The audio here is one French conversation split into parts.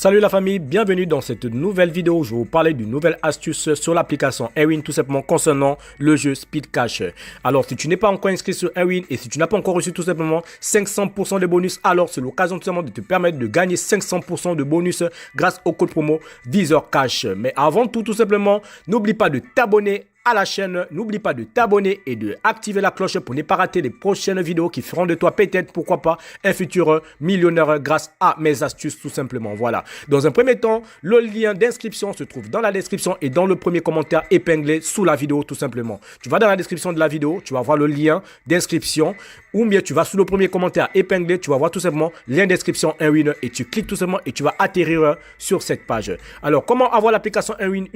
Salut la famille, bienvenue dans cette nouvelle vidéo où je vais vous parler d'une nouvelle astuce sur l'application Airwin, tout simplement concernant le jeu Speed Cash. Alors si tu n'es pas encore inscrit sur Airwin et si tu n'as pas encore reçu tout simplement 500% de bonus, alors c'est l'occasion tout simplement de te permettre de gagner 500% de bonus grâce au code promo Visor Cash. Mais avant tout simplement, n'oublie pas de t'abonner à la chaîne, n'oublie pas de t'abonner et de activer la cloche pour ne pas rater les prochaines vidéos qui feront de toi peut-être, pourquoi pas, un futur millionnaire grâce à mes astuces tout simplement. Voilà. Dans un premier temps, le lien d'inscription se trouve dans la description et dans le premier commentaire épinglé sous la vidéo tout simplement. Tu vas dans la description de la vidéo, tu vas voir le lien d'inscription ou bien tu vas sous le premier commentaire épinglé, tu vas voir tout simplement lien d'inscription Airwin et tu cliques tout simplement et tu vas atterrir sur cette page. Alors, comment avoir l'application Airwin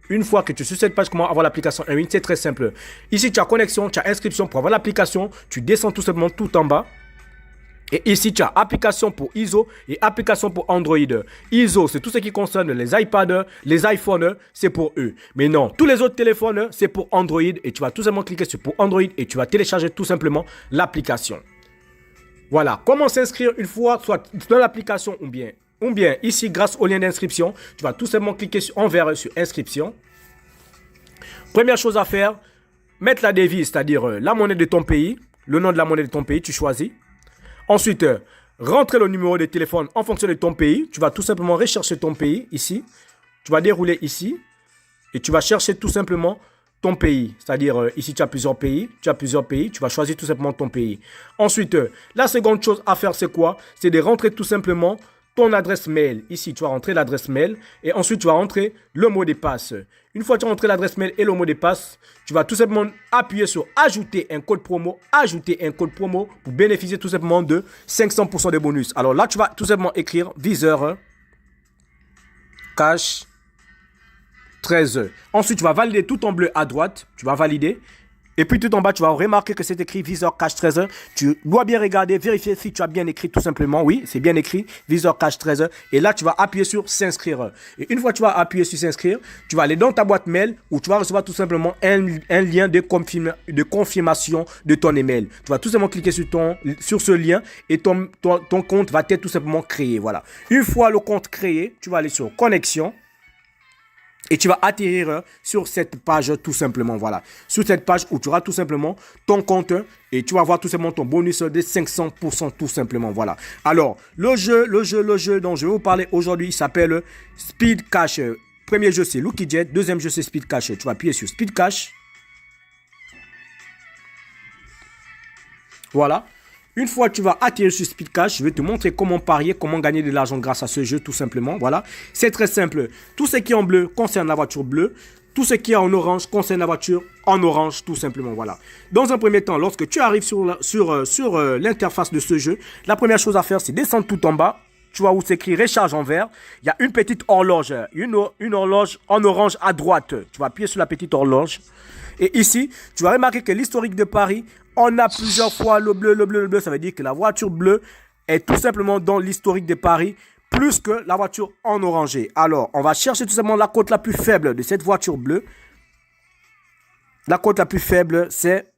une fois que tu es sur cette page, comment avoir l'application Airwin? C'est très simple. Ici, tu as connexion, tu as inscription pour avoir l'application. Tu descends tout simplement tout en bas. Et ici, tu as application pour ISO et application pour Android. ISO, c'est tout ce qui concerne les iPads, les iPhones, c'est pour eux. Mais non, tous les autres téléphones, c'est pour Android. Et tu vas tout simplement cliquer sur pour Android et tu vas télécharger tout simplement l'application. Voilà, comment s'inscrire une fois, soit dans l'application ou bien ici, grâce au lien d'inscription, tu vas tout simplement cliquer en vert sur inscription. Première chose à faire, mettre la devise, c'est-à-dire la monnaie de ton pays, le nom de la monnaie de ton pays, tu choisis. Ensuite, rentrer le numéro de téléphone en fonction de ton pays. Tu vas tout simplement rechercher ton pays ici. Tu vas dérouler ici et tu vas chercher tout simplement ton pays. C'est-à-dire ici, tu as plusieurs pays. Tu vas choisir tout simplement ton pays. Ensuite, la seconde chose à faire, c'est quoi? C'est de rentrer tout simplement ton adresse mail. Ici, tu vas rentrer l'adresse mail et ensuite, tu vas rentrer le mot de passe. Une fois que tu as rentré l'adresse mail et le mot de passe, tu vas tout simplement appuyer sur ajouter un code promo pour bénéficier tout simplement de 500% de bonus. Alors là, tu vas tout simplement écrire Visor Cash 13. Ensuite, tu vas valider tout en bleu à droite. Tu vas valider. Et puis tout en bas, tu vas remarquer que c'est écrit Visor Cash 13. Tu dois bien regarder, vérifier si tu as bien écrit tout simplement. Oui, c'est bien écrit, Visor Cash 13. Et là, tu vas appuyer sur s'inscrire. Et une fois que tu vas appuyer sur s'inscrire, tu vas aller dans ta boîte mail où tu vas recevoir tout simplement un lien de confirmation de ton email. Tu vas tout simplement cliquer sur ce lien et ton compte va être tout simplement créé. Voilà. Une fois le compte créé, tu vas aller sur connexion. Et tu vas atterrir sur cette page tout simplement, voilà. Sur cette page où tu auras tout simplement ton compte et tu vas voir tout simplement ton bonus de 500% tout simplement, voilà. Alors, le jeu dont je vais vous parler aujourd'hui, il s'appelle Speed Cash. Premier jeu, c'est Lucky Jet. Deuxième jeu, c'est Speed Cash. Tu vas appuyer sur Speed Cash. Voilà. Une fois que tu vas atterrir sur Speed Cash, je vais te montrer comment parier, comment gagner de l'argent grâce à ce jeu tout simplement. Voilà, c'est très simple. Tout ce qui est en bleu concerne la voiture bleue. Tout ce qui est en orange concerne la voiture en orange tout simplement. Voilà. Dans un premier temps, lorsque tu arrives sur l'interface de ce jeu, la première chose à faire, c'est descendre tout en bas. Tu vois où c'est écrit recharge en vert. Il y a une petite horloge, une horloge en orange à droite. Tu vas appuyer sur la petite horloge. Et ici, tu vas remarquer que l'historique de Paris, on a plusieurs fois le bleu. Ça veut dire que la voiture bleue est tout simplement dans l'historique de Paris plus que la voiture en orangé. Alors, on va chercher tout simplement la cote la plus faible de cette voiture bleue. La cote la plus faible, c'est,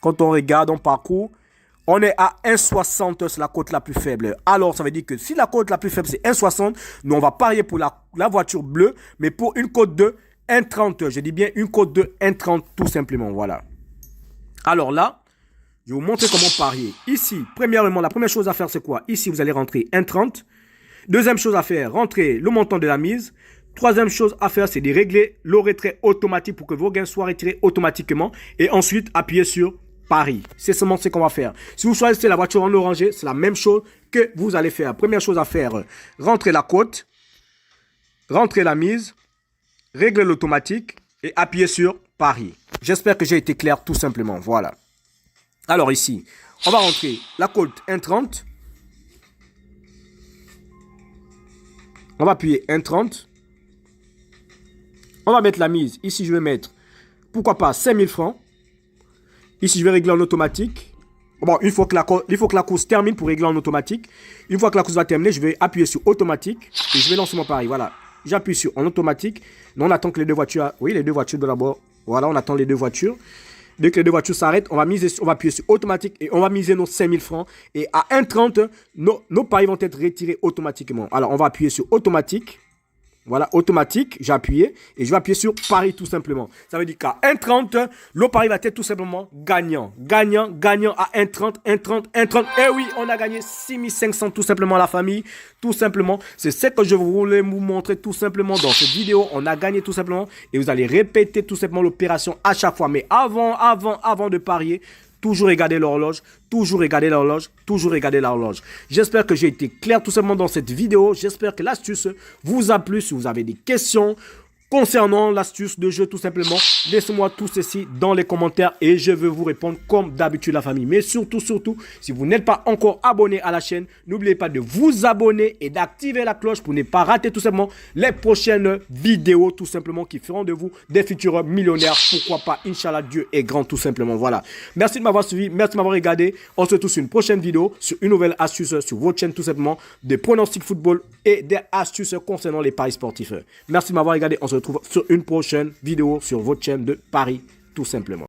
quand on regarde, on parcourt, on est à 1,60, c'est la cote la plus faible. Alors, ça veut dire que si la cote la plus faible, c'est 1,60, nous, on va parier pour la voiture bleue, mais pour une cote de 1,30. Je dis bien une cote de 1,30 tout simplement, voilà. Alors là, je vais vous montrer comment parier. Ici, premièrement, la première chose à faire, c'est quoi? Ici, vous allez rentrer 1,30. Deuxième chose à faire, rentrer le montant de la mise. Troisième chose à faire, c'est de régler le retrait automatique pour que vos gains soient retirés automatiquement. Et ensuite, appuyer sur pari. C'est seulement ce qu'on va faire. Si vous choisissez la voiture en orangé, c'est la même chose que vous allez faire. Première chose à faire, rentrer la cote, rentrer la mise, régler l'automatique et appuyer sur pari. J'espère que j'ai été clair tout simplement. Voilà. Alors ici, on va rentrer la cote 1,30. On va appuyer 1,30. On va mettre la mise. Ici, je vais mettre, pourquoi pas, 5000 francs. Ici, je vais régler en automatique. Bon, il faut que la course termine pour régler en automatique. Une fois que la course va terminer, je vais appuyer sur automatique et je vais lancer mon pari. Voilà. J'appuie sur en automatique. On attend que les deux voitures, oui, les deux voitures de d'abord. Voilà, on attend les deux voitures. Dès que les deux voitures s'arrêtent, on va appuyer sur automatique et on va miser nos 5000 francs. Et à 1,30, nos paris vont être retirés automatiquement. Alors, on va appuyer sur automatique. Voilà, automatique, j'ai appuyé et je vais appuyer sur pari tout simplement. Ça veut dire qu'à 1,30, le pari va être tout simplement gagnant. Gagnant, gagnant à 1,30, 1,30, 1,30. Et oui, on a gagné 6500 tout simplement la famille. Tout simplement, c'est ce que je voulais vous montrer tout simplement dans cette vidéo. On a gagné tout simplement et vous allez répéter tout simplement l'opération à chaque fois. Mais avant de parier, toujours regarder l'horloge, toujours regarder l'horloge, toujours regarder l'horloge. J'espère que j'ai été clair tout simplement dans cette vidéo. J'espère que l'astuce vous a plu. Si vous avez des questions concernant l'astuce de jeu tout simplement, laissez-moi tout ceci dans les commentaires et je vais vous répondre comme d'habitude la famille. Mais surtout, si vous n'êtes pas encore abonné à la chaîne, n'oubliez pas de vous abonner et d'activer la cloche pour ne pas rater tout simplement les prochaines vidéos tout simplement qui feront de vous des futurs millionnaires. Pourquoi pas, Inch'Allah, Dieu est grand tout simplement. Voilà. Merci de m'avoir suivi, merci de m'avoir regardé. On se retrouve sur une prochaine vidéo, sur une nouvelle astuce sur votre chaîne tout simplement, des pronostics football et des astuces concernant les paris sportifs. Merci de m'avoir regardé. On se retrouve sur une prochaine vidéo sur votre chaîne de Paris, tout simplement.